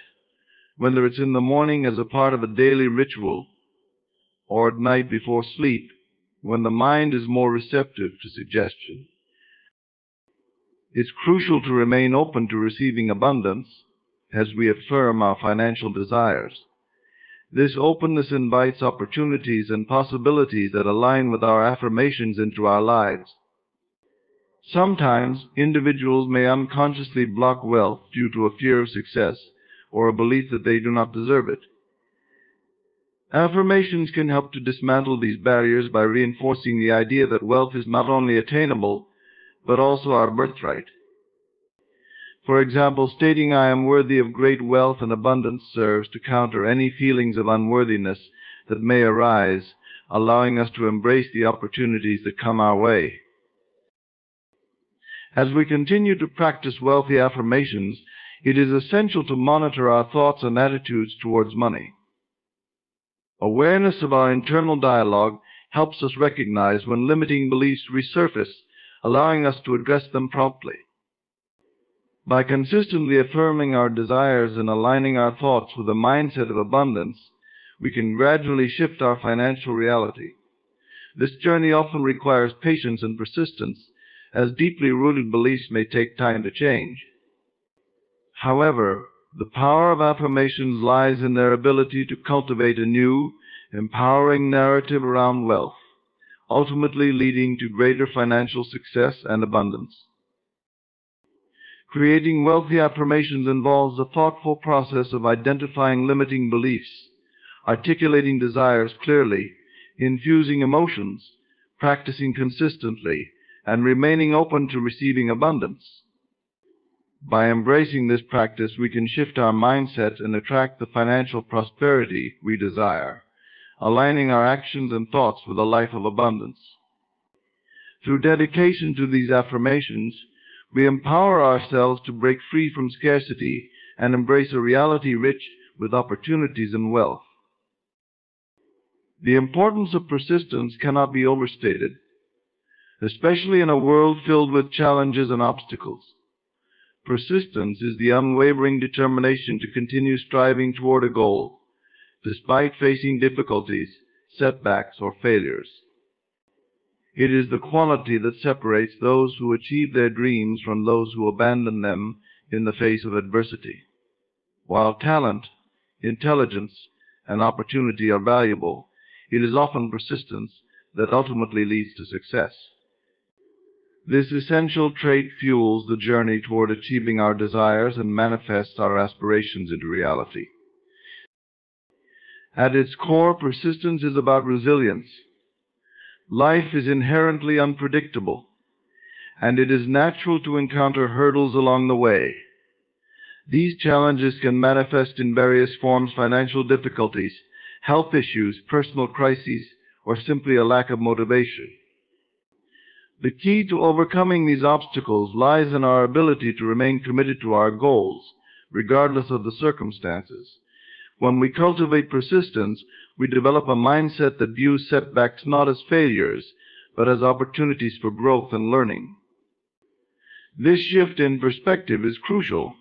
whether it's in the morning as a part of a daily ritual, or at night before sleep, when the mind is more receptive to suggestion. It's crucial to remain open to receiving abundance as we affirm our financial desires. This openness invites opportunities and possibilities that align with our affirmations into our lives. Sometimes, individuals may unconsciously block wealth due to a fear of success or a belief that they do not deserve it. Affirmations can help to dismantle these barriers by reinforcing the idea that wealth is not only attainable, but also our birthright. For example, stating I am worthy of great wealth and abundance serves to counter any feelings of unworthiness that may arise, allowing us to embrace the opportunities that come our way. As we continue to practice wealthy affirmations, it is essential to monitor our thoughts and attitudes towards money. Awareness of our internal dialogue helps us recognize when limiting beliefs resurface, allowing us to address them promptly. By consistently affirming our desires and aligning our thoughts with a mindset of abundance, we can gradually shift our financial reality. This journey often requires patience and persistence, as deeply rooted beliefs may take time to change. However, the power of affirmations lies in their ability to cultivate a new, empowering narrative around wealth, ultimately leading to greater financial success and abundance. Creating wealthy affirmations involves a thoughtful process of identifying limiting beliefs, articulating desires clearly, infusing emotions, practicing consistently, and remaining open to receiving abundance. By embracing this practice, we can shift our mindset and attract the financial prosperity we desire, aligning our actions and thoughts with a life of abundance. Through dedication to these affirmations, we empower ourselves to break free from scarcity and embrace a reality rich with opportunities and wealth. The importance of persistence cannot be overstated, especially in a world filled with challenges and obstacles. Persistence is the unwavering determination to continue striving toward a goal, despite facing difficulties, setbacks, or failures. It is the quality that separates those who achieve their dreams from those who abandon them in the face of adversity. While talent, intelligence, and opportunity are valuable, it is often persistence that ultimately leads to success. This essential trait fuels the journey toward achieving our desires and manifests our aspirations into reality. At its core, persistence is about resilience. Life is inherently unpredictable, and it is natural to encounter hurdles along the way. These challenges can manifest in various forms: financial difficulties, health issues, personal crises, or simply a lack of motivation. The key to overcoming these obstacles lies in our ability to remain committed to our goals, regardless of the circumstances. When we cultivate persistence, we develop a mindset that views setbacks not as failures, but as opportunities for growth and learning. This shift in perspective is crucial,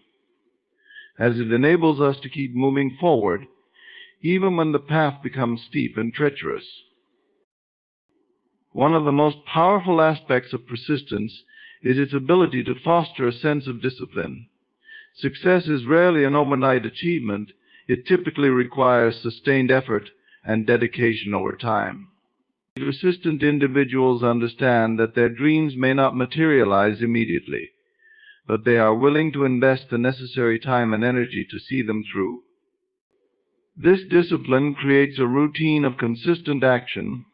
as it enables us to keep moving forward, even when the path becomes steep and treacherous. One of the most powerful aspects of persistence is its ability to foster a sense of discipline. Success is rarely an overnight achievement. It typically requires sustained effort and dedication over time. Persistent individuals understand that their dreams may not materialize immediately, but they are willing to invest the necessary time and energy to see them through. This discipline creates a routine of consistent action,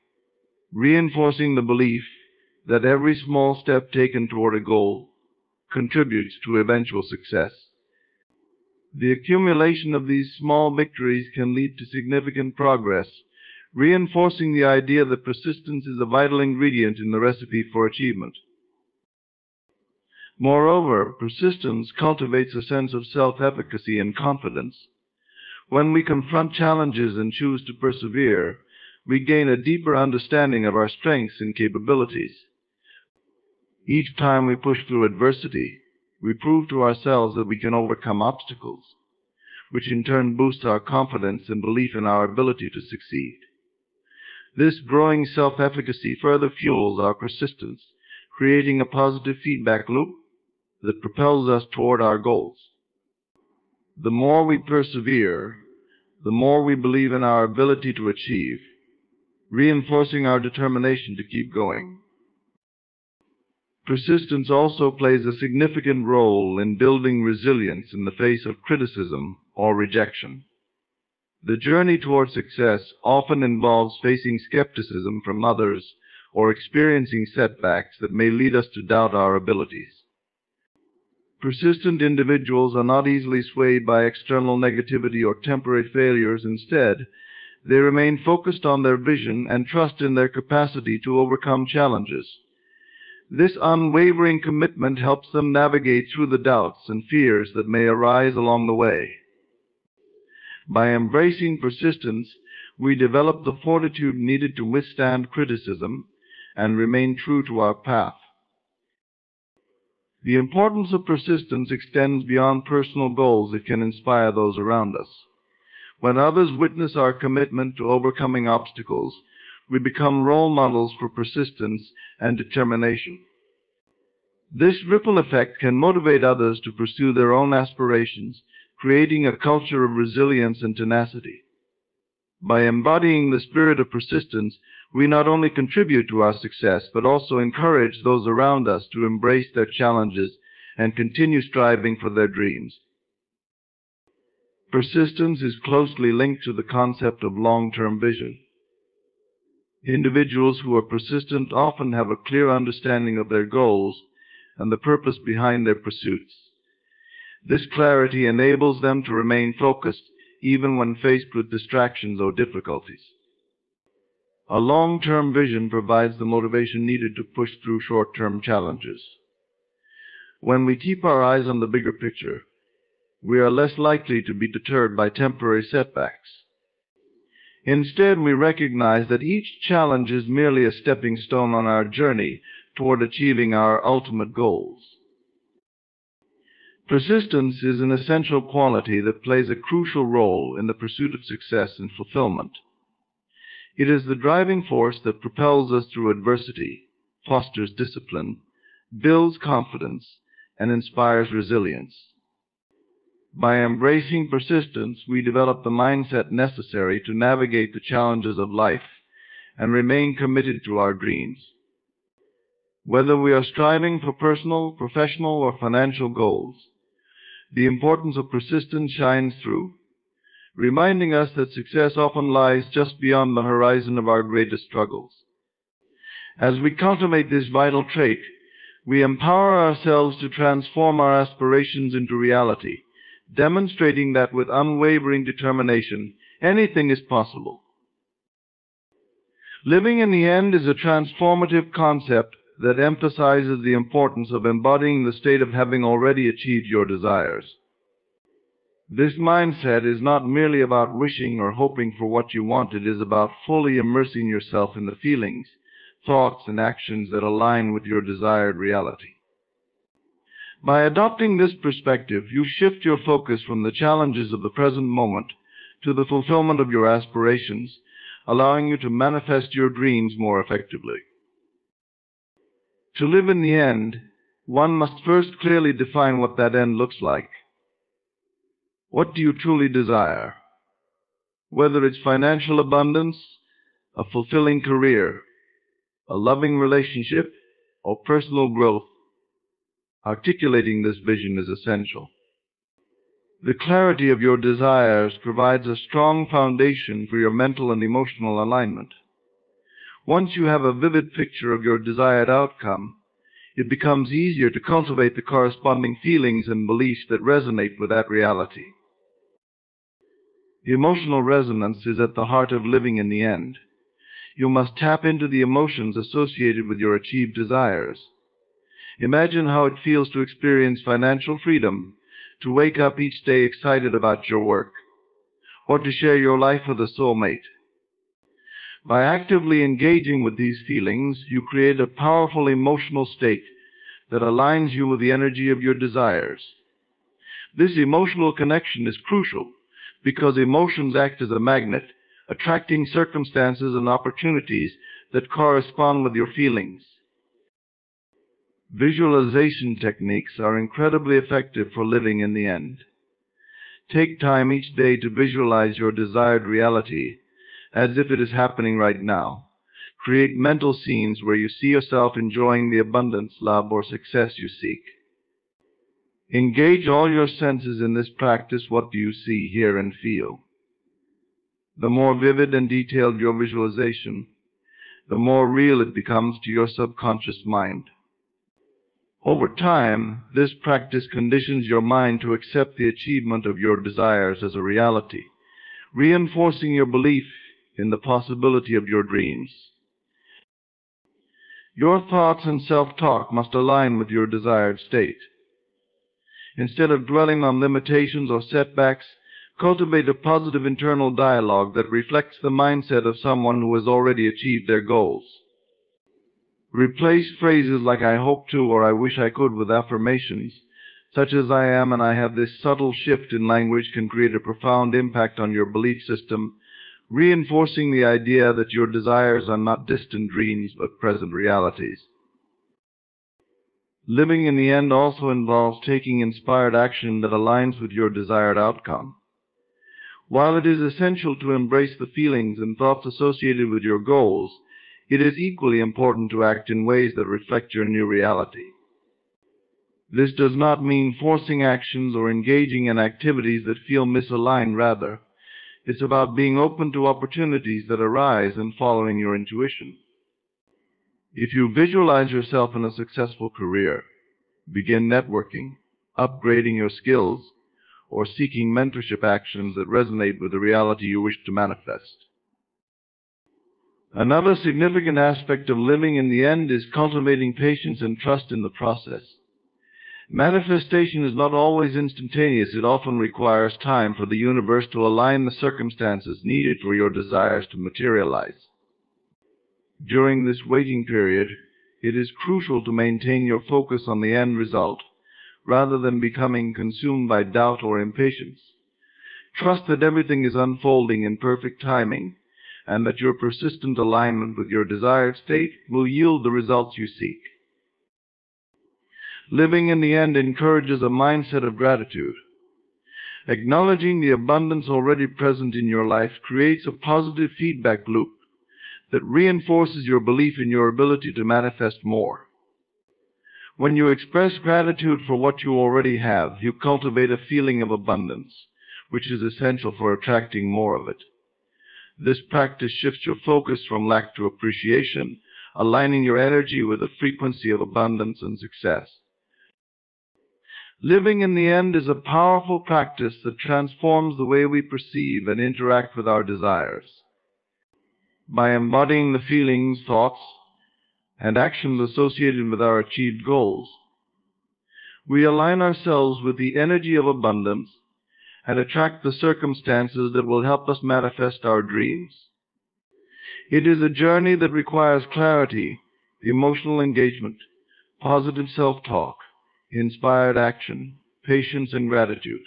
reinforcing the belief that every small step taken toward a goal contributes to eventual success. The accumulation of these small victories can lead to significant progress, reinforcing the idea that persistence is a vital ingredient in the recipe for achievement. Moreover, persistence cultivates a sense of self-efficacy and confidence. When we confront challenges and choose to persevere, we gain a deeper understanding of our strengths and capabilities. Each time we push through adversity, we prove to ourselves that we can overcome obstacles, which in turn boosts our confidence and belief in our ability to succeed. This growing self-efficacy further fuels our persistence, creating a positive feedback loop that propels us toward our goals. The more we persevere, the more we believe in our ability to achieve, reinforcing our determination to keep going. Persistence also plays a significant role in building resilience in the face of criticism or rejection. The journey toward success often involves facing skepticism from others or experiencing setbacks that may lead us to doubt our abilities. Persistent individuals are not easily swayed by external negativity or temporary failures. Instead, they remain focused on their vision and trust in their capacity to overcome challenges. This unwavering commitment helps them navigate through the doubts and fears that may arise along the way. By embracing persistence, we develop the fortitude needed to withstand criticism and remain true to our path. The importance of persistence extends beyond personal goals. It can inspire those around us. When others witness our commitment to overcoming obstacles, we become role models for persistence and determination. This ripple effect can motivate others to pursue their own aspirations, creating a culture of resilience and tenacity. By embodying the spirit of persistence, we not only contribute to our success, but also encourage those around us to embrace their challenges and continue striving for their dreams. Persistence is closely linked to the concept of long-term vision. Individuals who are persistent often have a clear understanding of their goals and the purpose behind their pursuits. This clarity enables them to remain focused even when faced with distractions or difficulties. A long-term vision provides the motivation needed to push through short-term challenges. When we keep our eyes on the bigger picture, we are less likely to be deterred by temporary setbacks. Instead, we recognize that each challenge is merely a stepping stone on our journey toward achieving our ultimate goals. Persistence is an essential quality that plays a crucial role in the pursuit of success and fulfillment. It is the driving force that propels us through adversity, fosters discipline, builds confidence, and inspires resilience. By embracing persistence, we develop the mindset necessary to navigate the challenges of life and remain committed to our dreams. Whether we are striving for personal, professional, or financial goals, the importance of persistence shines through, reminding us that success often lies just beyond the horizon of our greatest struggles. As we cultivate this vital trait, we empower ourselves to transform our aspirations into reality, demonstrating that with unwavering determination, anything is possible. Living in the end is a transformative concept that emphasizes the importance of embodying the state of having already achieved your desires. This mindset is not merely about wishing or hoping for what you want. It is about fully immersing yourself in the feelings, thoughts, and actions that align with your desired reality. By adopting this perspective, you shift your focus from the challenges of the present moment to the fulfillment of your aspirations, allowing you to manifest your dreams more effectively. To live in the end, one must first clearly define what that end looks like. What do you truly desire? Whether it's financial abundance, a fulfilling career, a loving relationship, or personal growth, articulating this vision is essential. The clarity of your desires provides a strong foundation for your mental and emotional alignment. Once you have a vivid picture of your desired outcome, it becomes easier to cultivate the corresponding feelings and beliefs that resonate with that reality. Emotional resonance is at the heart of living in the end. You must tap into the emotions associated with your achieved desires. Imagine how it feels to experience financial freedom, to wake up each day excited about your work, or to share your life with a soulmate. By actively engaging with these feelings, you create a powerful emotional state that aligns you with the energy of your desires. This emotional connection is crucial because emotions act as a magnet, attracting circumstances and opportunities that correspond with your feelings. Visualization techniques are incredibly effective for living in the end. Take time each day to visualize your desired reality as if it is happening right now. Create mental scenes where you see yourself enjoying the abundance, love, or success you seek. Engage all your senses in this practice. What do you see, hear, and feel? The more vivid and detailed your visualization, the more real it becomes to your subconscious mind. Over time, this practice conditions your mind to accept the achievement of your desires as a reality, reinforcing your belief in the possibility of your dreams. Your thoughts and self-talk must align with your desired state. Instead of dwelling on limitations or setbacks, cultivate a positive internal dialogue that reflects the mindset of someone who has already achieved their goals. Replace phrases like "I hope to" or "I wish I could" with affirmations, such as "I am" and "I have." This subtle shift in language can create a profound impact on your belief system, reinforcing the idea that your desires are not distant dreams but present realities. Living in the end also involves taking inspired action that aligns with your desired outcome. While it is essential to embrace the feelings and thoughts associated with your goals, it is equally important to act in ways that reflect your new reality. This does not mean forcing actions or engaging in activities that feel misaligned. Rather, it's about being open to opportunities that arise and following your intuition. If you visualize yourself in a successful career, begin networking, upgrading your skills, or seeking mentorship actions that resonate with the reality you wish to manifest. Another significant aspect of living in the end is cultivating patience and trust in the process. Manifestation is not always instantaneous. It often requires time for the universe to align the circumstances needed for your desires to materialize. During this waiting period, it is crucial to maintain your focus on the end result, rather than becoming consumed by doubt or impatience. Trust that everything is unfolding in perfect timing, and that your persistent alignment with your desired state will yield the results you seek. Living in the end encourages a mindset of gratitude. Acknowledging the abundance already present in your life creates a positive feedback loop that reinforces your belief in your ability to manifest more. When you express gratitude for what you already have, you cultivate a feeling of abundance, which is essential for attracting more of it. This practice shifts your focus from lack to appreciation, aligning your energy with the frequency of abundance and success. Living in the end is a powerful practice that transforms the way we perceive and interact with our desires. By embodying the feelings, thoughts, and actions associated with our achieved goals, we align ourselves with the energy of abundance and attract the circumstances that will help us manifest our dreams. It is a journey that requires clarity, emotional engagement, positive self-talk, inspired action, patience, and gratitude.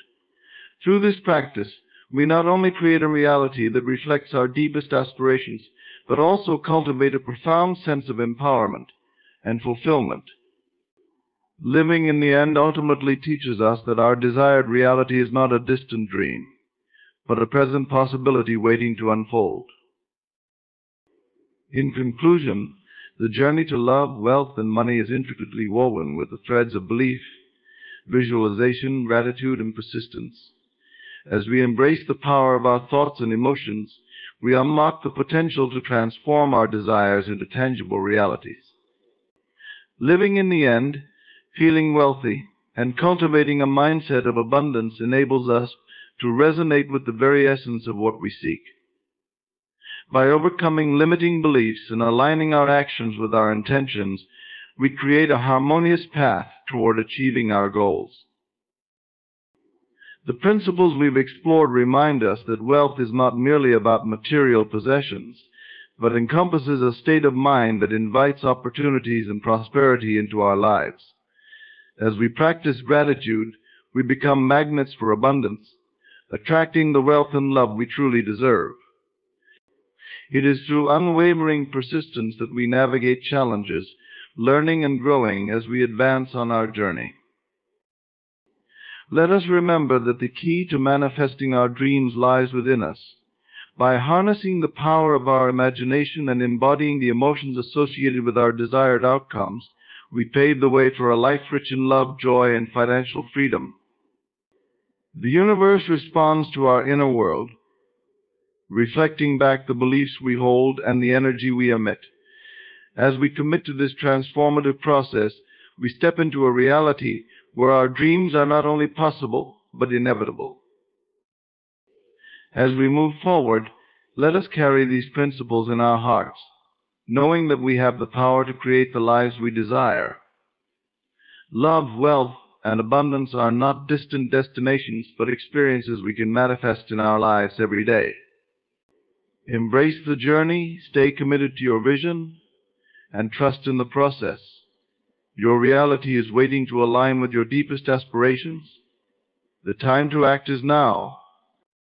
Through this practice, we not only create a reality that reflects our deepest aspirations, but also cultivate a profound sense of empowerment and fulfillment. Living in the end ultimately teaches us that our desired reality is not a distant dream, but a present possibility waiting to unfold. In conclusion, the journey to love, wealth, and money is intricately woven with the threads of belief, visualization, gratitude, and persistence. As we embrace the power of our thoughts and emotions, we unlock the potential to transform our desires into tangible realities. Living in the end, feeling wealthy, and cultivating a mindset of abundance enables us to resonate with the very essence of what we seek. By overcoming limiting beliefs and aligning our actions with our intentions, we create a harmonious path toward achieving our goals. The principles we've explored remind us that wealth is not merely about material possessions, but encompasses a state of mind that invites opportunities and prosperity into our lives. As we practice gratitude, we become magnets for abundance, attracting the wealth and love we truly deserve. It is through unwavering persistence that we navigate challenges, learning and growing as we advance on our journey. Let us remember that the key to manifesting our dreams lies within us. By harnessing the power of our imagination and embodying the emotions associated with our desired outcomes, we pave the way for a life rich in love, joy, and financial freedom. The universe responds to our inner world, reflecting back the beliefs we hold and the energy we emit. As we commit to this transformative process, we step into a reality where our dreams are not only possible, but inevitable. As we move forward, let us carry these principles in our hearts, knowing that we have the power to create the lives we desire. Love, wealth, and abundance are not distant destinations, but experiences we can manifest in our lives every day. Embrace the journey, stay committed to your vision, and trust in the process. Your reality is waiting to align with your deepest aspirations. The time to act is now,